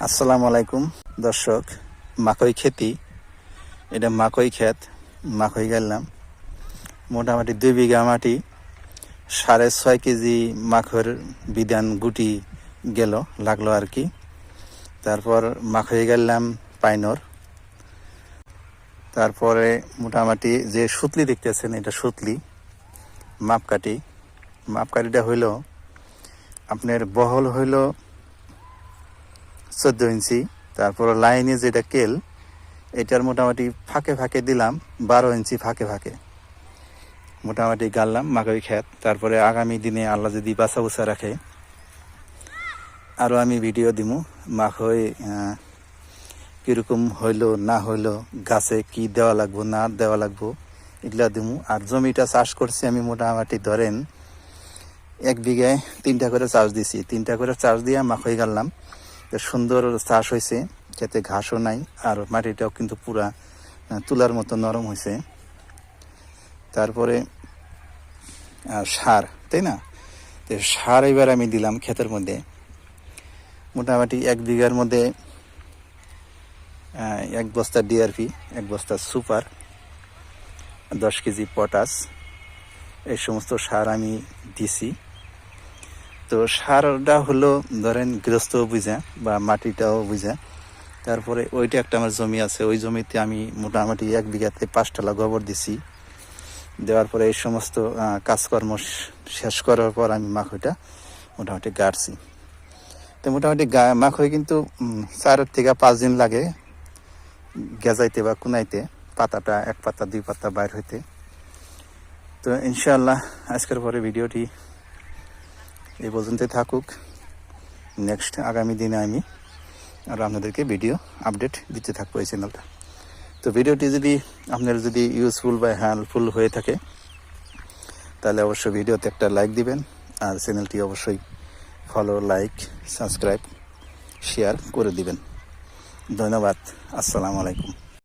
আসসালামু আলাইকুম দর্শক, মাকই খেতি, এটা মাকই ক্ষেত। মাকই গেলাম মোটামুটি 2 বিঘা মাটি, 6.5 কেজি মাখর বিধান গুটি লাগলো আর কি। তারপর মাকই গেলাম পাইনর। তারপরে মোটামুটি যে সুতলি দেখতেছেন, এটা সুতলি মাপকাঠিটা হইল আপনার বহল হইল 14 ইঞ্চি। তারপর লাইনে যেটা কেল, এটার মোটামুটি ফাঁকে ফাঁকে দিলাম 12 ইঞ্চি ফাঁকে ফাঁকে মোটামুটি গাড়লাম মাকই ক্ষেত। তারপরে আগামী দিনে আল্লাহ যদি বাঁচা বুচা রাখে আরও আমি ভিডিও দিমু মাকই কীরকম হইলো না হইলো, গাছে কি দেওয়া লাগবো না দেওয়া লাগবো এগুলা দিমু। আর জমিটা চাষ করছি আমি মোটামুটি ধরেন 1 বিঘায় 3টা করে চাষ দিছি। 3টা করে চাষ দিয়ে মাকই গাড়লাম। সুন্দর চাষ হয়েছে, খেতে ঘাসও নাই, আর মাটিটাও কিন্তু পুরা তুলার মতো নরম হয়েছে। তারপরে সার, তাই না? তো সার এবার আমি দিলাম ক্ষেতের মধ্যে। মোটামুটি 1 বিঘার মধ্যে 1 বস্তা ডিআরপি, 1 বস্তা সুপার, 10 কেজি পটাশ, এই সমস্ত সার আমি দিছি। তো সারটা হলো ধরেন গৃহস্থ বুঝা বা মাটিটাও বুঝা। তারপরে ওইটা একটা আমার জমি আছে, ওই জমিতে আমি মোটামুটি 1 বিঘাতে 5 টালা গোবর দিছি। দেওয়ার পরে এই সমস্ত কাজকর্ম শেষ করার পর আমি মাকইটা মোটামুটি গাড়ছি। তো মোটামুটি মাকই কিন্তু 4 থেকে 5 দিন লাগে গেজাইতে বা কুনাইতে, পাতাটা 1 পাতা 2 পাতা বাইর হইতে। তো ইনশাআল্লাহ আজকের পরে ভিডিওটি এই পর্যন্তই থাকুক। নেক্সট আগামী দিনে আমি আর আপনাদেরকে ভিডিও আপডেট দিতে থাকবো এই চ্যানেলটা। তো ভিডিওটি যদি আপনার যদি ইউজফুল বা হেল্পফুল হয়ে থাকে তাহলে অবশ্যই ভিডিওতে একটা লাইক দিবেন, আর চ্যানেলটি অবশ্যই ফলো, লাইক, সাবস্ক্রাইব, শেয়ার করে দিবেন। ধন্যবাদ। আসসালামু আলাইকুম।